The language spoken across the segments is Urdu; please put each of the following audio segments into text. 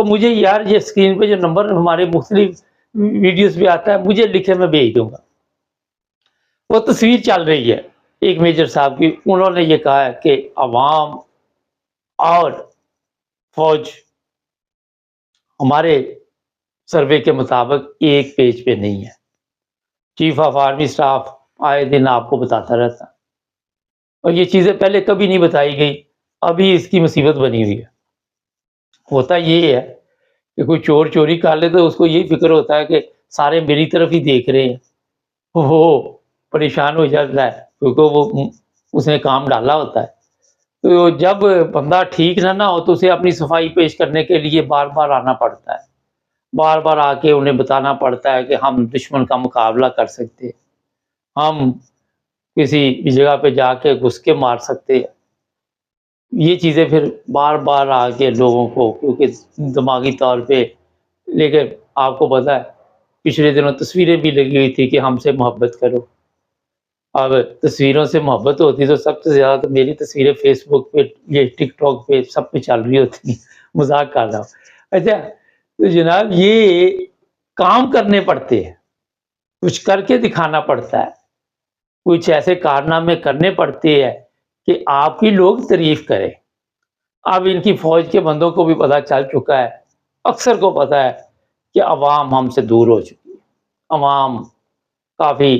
تو مجھے یار یہ اسکرین پہ جو نمبر ہمارے مختلف ویڈیوز پہ آتا ہے مجھے لکھے، میں بھیج دوں گا. وہ تصویر چل رہی ہے ایک میجر صاحب کی، انہوں نے یہ کہا ہے کہ عوام اور فوج ہمارے سروے کے مطابق ایک پیج پہ نہیں ہے. چیف آف آرمی اسٹاف آئے دن آپ کو بتاتا رہتا، اور یہ چیزیں پہلے کبھی نہیں بتائی گئی، ابھی اس کی مصیبت بنی ہوئی ہے. ہوتا یہ ہے کہ کوئی چور چوری کر لے تو اس کو یہی فکر ہوتا ہے کہ سارے میری طرف ہی دیکھ رہے ہیں، وہ پریشان ہو جاتا ہے کیونکہ وہ اس نے کام ڈالا ہوتا ہے. تو جب بندہ ٹھیک نہ ہو تو اسے اپنی صفائی پیش کرنے کے لیے بار بار آنا پڑتا ہے، بار بار آ کے انہیں بتانا پڑتا ہے کہ ہم دشمن کا مقابلہ کر سکتے ہیں، ہم کسی بھی جگہ پہ جا کے گھس کے مار سکتے ہیں. یہ چیزیں پھر بار بار آ کے لوگوں کو کیونکہ دماغی طور پہ، لیکن آپ کو پتہ ہے پچھلے دنوں تصویریں بھی لگی ہوئی تھی کہ ہم سے محبت کرو. اب تصویروں سے محبت ہوتی تو سب سے زیادہ تو میری تصویریں فیس بک پہ، یہ ٹک ٹاک پہ سب پہ چل رہی ہوتی، مذاق کر رہا ہوں. اچھا تو جناب یہ کام کرنے پڑتے ہیں، کچھ کر کے دکھانا پڑتا ہے، کچھ ایسے کارنامے کرنے پڑتے ہیں کہ آپ کی لوگ تعریف کریں. اب ان کی فوج کے بندوں کو بھی پتہ چل چکا ہے، اکثر کو پتہ ہے کہ عوام ہم سے دور ہو چکی ہے، عوام کافی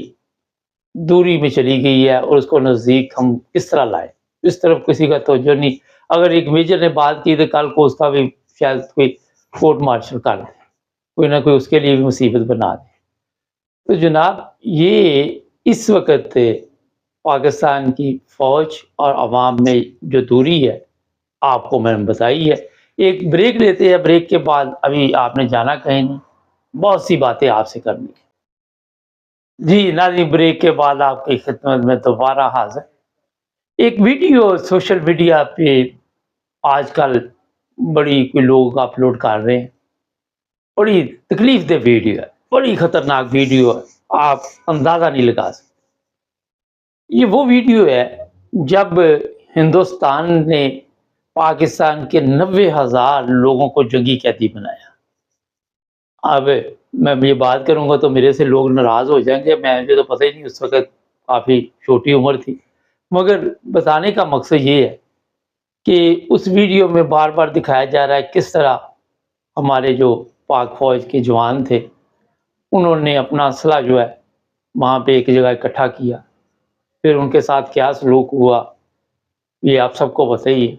دوری میں چلی گئی ہے، اور اس کو نزدیک ہم کس طرح لائیں، اس طرف کسی کا توجہ نہیں. اگر ایک میجر نے بات کی تو کل کو اس کا بھی شاید کوئی کورٹ مارشل کر دے، کوئی نہ کوئی اس کے لیے بھی مصیبت بنا دے. تو جناب یہ اس وقت پاکستان کی فوج اور عوام میں جو دوری ہے آپ کو میں نے بتائی ہے. ایک بریک لیتے ہیں، بریک کے بعد ابھی آپ نے جانا کہیں نہیں، بہت سی باتیں آپ سے کرنی ہے. جی ناظرین، بریک کے بعد آپ کی خدمت میں دوبارہ حاضر. ایک ویڈیو سوشل میڈیا پہ آج کل بڑی کوئی لوگ اپلوڈ کر رہے ہیں، بڑی تکلیف دہ ویڈیو ہے، بڑی خطرناک ویڈیو ہے، آپ اندازہ نہیں لگا سکتے. یہ وہ ویڈیو ہے جب ہندوستان نے پاکستان کے 90,000 لوگوں کو جنگی قیدی بنایا. اب میں یہ بات کروں گا تو میرے سے لوگ ناراض ہو جائیں گے، مجھے تو پتہ ہی نہیں، اس وقت کافی چھوٹی عمر تھی. مگر بتانے کا مقصد یہ ہے کہ اس ویڈیو میں بار بار دکھایا جا رہا ہے کس طرح ہمارے جو پاک فوج کے جوان تھے انہوں نے اپنا اسلحہ جو ہے وہاں پہ ایک جگہ اکٹھا کیا، پھر ان کے ساتھ کیا سلوک ہوا یہ آپ سب کو پتہ ہی ہے.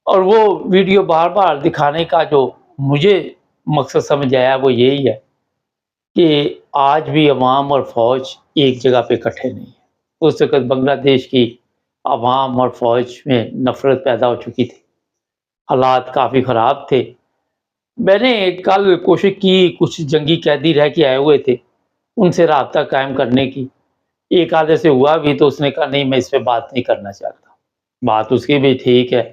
اور وہ ویڈیو بار بار دکھانے کا جو مجھے مقصد سمجھ آیا وہ یہی ہے کہ آج بھی عوام اور فوج ایک جگہ پہ اکٹھے نہیں ہیں. اس وقت بنگلہ دیش کی عوام اور فوج میں نفرت پیدا ہو چکی تھی، حالات کافی خراب تھے. میں نے کل کوشش کی، کچھ جنگی قیدی رہ کے آئے ہوئے تھے ان سے رابطہ قائم کرنے کی، ایک آدھے سے ہوا بھی تو اس نے کہا نہیں میں اس پہ بات نہیں کرنا چاہتا. بات اس کی بھی ٹھیک ہے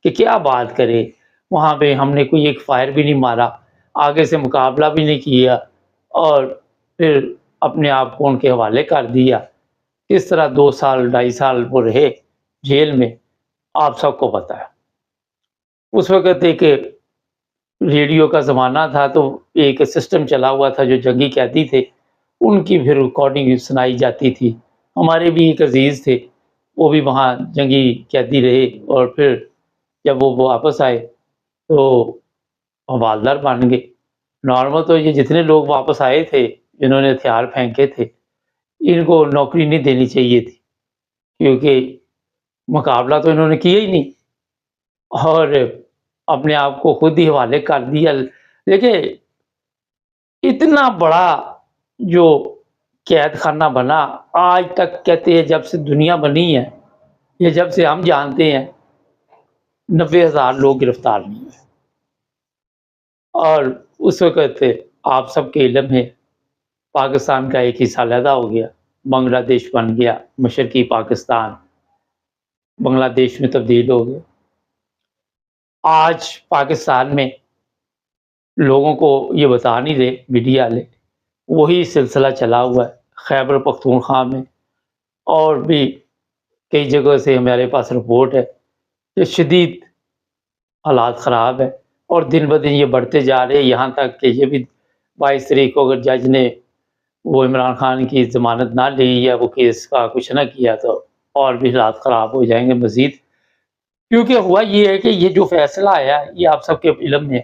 کہ کیا بات کرے، وہاں پہ ہم نے کوئی ایک فائر بھی نہیں مارا، آگے سے مقابلہ بھی نہیں کیا، اور پھر اپنے آپ کو ان کے حوالے کر دیا. کس طرح 2 سال 2.5 سال وہ رہے جیل میں آپ سب کو پتہ ہے. اس وقت ایک ریڈیو کا زمانہ تھا تو ایک سسٹم چلا ہوا تھا، جو جنگی قیدی تھے ان کی پھر ریکارڈنگ سنائی جاتی تھی. ہمارے بھی ایک عزیز تھے، وہ بھی وہاں جنگی قیدی رہے، اور پھر جب وہ واپس آئے تو حوالدار بن گئے. نارمل تو یہ جتنے لوگ واپس آئے تھے جنہوں نے ہتھیار پھینکے تھے ان کو نوکری نہیں دینی چاہیے تھی، کیونکہ مقابلہ تو انہوں نے کیا ہی نہیں اور اپنے آپ کو خود ہی حوالے کر دیا. دیکھیں اتنا بڑا جو قید خانہ بنا، آج تک کہتے ہیں جب سے دنیا بنی ہے یا جب سے ہم جانتے ہیں 90,000 لوگ گرفتار نہیں ہوئے. اور اس وقت آپ سب کے علم ہے پاکستان کا ایک حصہ علیحدہ ہو گیا، بنگلہ دیش بن گیا، مشرقی پاکستان بنگلہ دیش میں تبدیل ہو گیا. آج پاکستان میں لوگوں کو یہ بتا نہیں دے میڈیا والے، وہی سلسلہ چلا ہوا ہے خیبر پختونخوا میں، اور بھی کئی جگہ سے ہمارے پاس رپورٹ ہے کہ شدید حالات خراب ہے. اور دن بدن یہ بڑھتے جا رہے ہیں، یہاں تک کہ یہ بھی 22 تاریخ کو اگر جج نے وہ عمران خان کی ضمانت نہ لی یا وہ کیس کا کچھ نہ کیا تو اور بھی حالات خراب ہو جائیں گے مزید، کیونکہ ہوا یہ ہے کہ یہ جو فیصلہ آیا یہ آپ سب کے علم میں ہے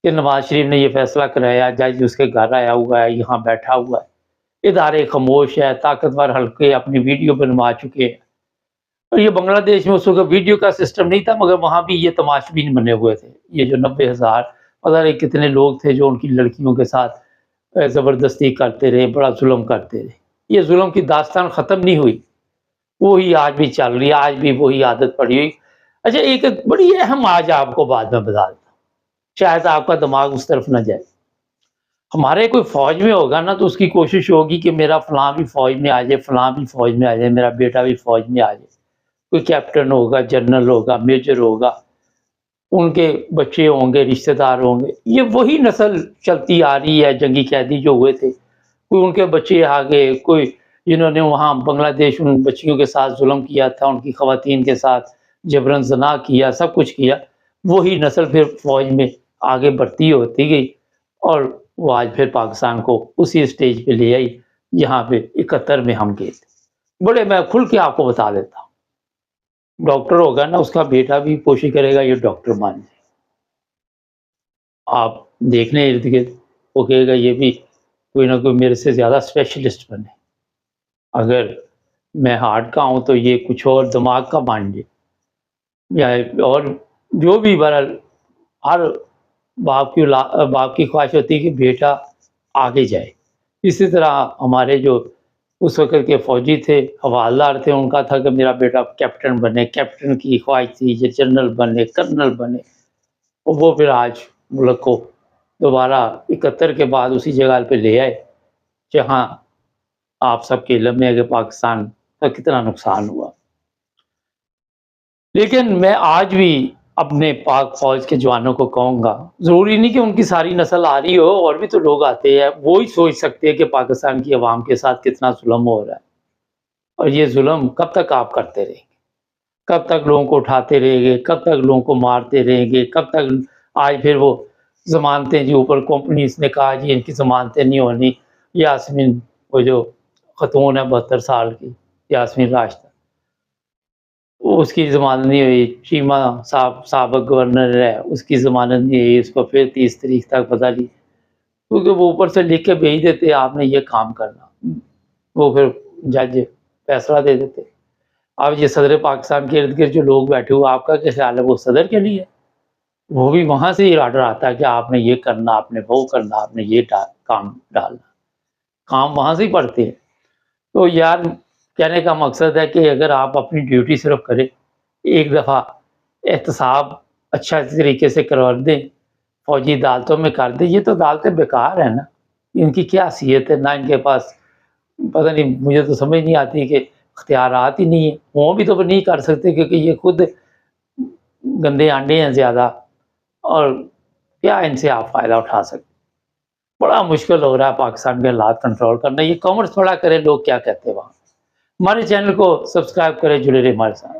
کہ نواز شریف نے یہ فیصلہ کرایا، جج اس کے گھر آیا ہوا ہے، یہاں بیٹھا ہوا ہے، ادارے خاموش ہے، طاقتور حلقے اپنی ویڈیو بنوا چکے ہیں، اور یہ بنگلہ دیش میں اس وقت ویڈیو کا سسٹم نہیں تھا، مگر وہاں بھی یہ تماشبین بنے ہوئے تھے، یہ جو 90,000 پتہ نہیں کتنے لوگ تھے جو ان کی لڑکیوں کے ساتھ زبردستی کرتے رہے، بڑا ظلم کرتے رہے، یہ ظلم کی داستان ختم نہیں ہوئی، وہی آج بھی چل رہی ہے، آج بھی وہی عادت پڑی ہوئی۔ اچھا ایک بڑی اہم آج آپ کو بعد میں بتا دیتا ہوں، شاید آپ کا دماغ اس طرف نہ جائے۔ ہمارے کوئی فوج میں ہوگا نا تو اس کی کوشش ہوگی کہ میرا فلاں بھی فوج میں آ جائے، فلاں بھی فوج میں آ جائے، میرا بیٹا بھی فوج میں آ جائے، کوئی کیپٹن ہوگا، جنرل ہوگا، میجر ہوگا، ان کے بچے ہوں گے، رشتہ دار ہوں گے، یہ وہی نسل چلتی آ رہی ہے، جنگی قیدی جو ہوئے تھے، کوئی ان کے بچے آ گئے، کوئی جنہوں نے وہاں بنگلہ دیش ان بچیوں کے ساتھ ظلم کیا تھا، ان کی خواتین کے ساتھ جبرن زنا کیا، سب کچھ کیا، وہی نسل پھر فوج میں آگے بڑھتی ہوتی گئی، اور وہ آج پھر پاکستان کو اسی اسٹیج پہ لے آئی، یہاں پہ 71 میں ہم گئے تھے۔ بڑے میں کھل کے آپ کو بتا دیتا ہوں، ڈاکٹر ہوگا نا اس کا بیٹا بھی کوشش کرے گا یہ ڈاکٹر بن جائے، آپ دیکھ لیں ارد گرد، وہ کہے گا یہ بھی کوئی نہ کوئی میرے سے زیادہ اسپیشلسٹ بنے، اگر میں ہارٹ کا ہوں تو یہ کچھ اور دماغ کا بن جائے، یا اور جو بھی بہرحال ہر باپ کی خواہش ہوتی ہے کہ بیٹا آگے جائے۔ اسی طرح ہمارے جو اس وقت کے فوجی تھے، حوالدار تھے، ان کا تھا کہ میرا بیٹا کیپٹن بنے، کیپٹن کی خواہش تھی یہ جنرل بنے، کرنل بنے، اور وہ پھر آج ملک کو دوبارہ 71 کے بعد اسی جگہ پہ لے آئے جہاں آپ سب کے علم میں ہے کہ پاکستان کا کتنا نقصان ہوا۔ لیکن میں آج بھی اپنے پاک فوج کے جوانوں کو کہوں گا، ضروری نہیں کہ ان کی ساری نسل آ رہی ہو، اور بھی تو لوگ آتے ہیں، وہی سوچ سکتے ہیں کہ پاکستان کی عوام کے ساتھ کتنا ظلم ہو رہا ہے، اور یہ ظلم کب تک آپ کرتے رہیں گے، کب تک لوگوں کو اٹھاتے رہیں گے، کب تک لوگوں کو مارتے رہیں گے، کب تک آج پھر وہ ضمانتیں جو اوپر کمپنیز نے کہا جی ان کی ضمانتیں نہیں ہونی، یاسمین وہ جو خاتون ہے 72 سال کی یاسمین راشدہ، اس کی ضمانت نہیں ہوئی، چیمہ صاحب سابق گورنر ہے اس کی ضمانت نہیں ہوئی، اس کو پھر 30 تاریخ تک پتہ نہیں، کیونکہ وہ اوپر سے لکھ کے بھیج دیتے آپ نے یہ کام کرنا، وہ پھر جج فیصلہ دے دیتے۔ اب یہ صدر پاکستان کے ارد گرد جو لوگ بیٹھے ہوئے، آپ کا کیا خیال ہے وہ صدر کے لیے؟ وہ بھی وہاں سے ہی آرڈر آتا ہے کہ آپ نے یہ کرنا، آپ نے وہ کرنا، آپ نے یہ کام ڈالنا، کام وہاں سے ہی پڑتے ہیں۔ تو یار کہنے کا مقصد ہے کہ اگر آپ اپنی ڈیوٹی صرف کریں، ایک دفعہ احتساب اچھا طریقے سے کروا دیں، فوجی عدالتوں میں کر دیں، یہ تو عدالتیں بیکار ہیں نا، ان کی کیا حیثیت ہے، نہ ان کے پاس پتہ نہیں، مجھے تو سمجھ نہیں آتی کہ اختیارات ہی نہیں ہیں، وہ بھی تو نہیں کر سکتے کیونکہ یہ خود گندے آنڈے ہیں زیادہ، اور کیا ان سے آپ فائدہ اٹھا سکتے؟ بڑا مشکل ہو رہا ہے پاکستان کے حالات کنٹرول کرنا، یہ کامرس تھوڑا کرے لوگ کیا کہتے ہیں وہاں۔ ہمارے چینل کو سبسکرائب کریں، جڑے رہے ہمارے ساتھ۔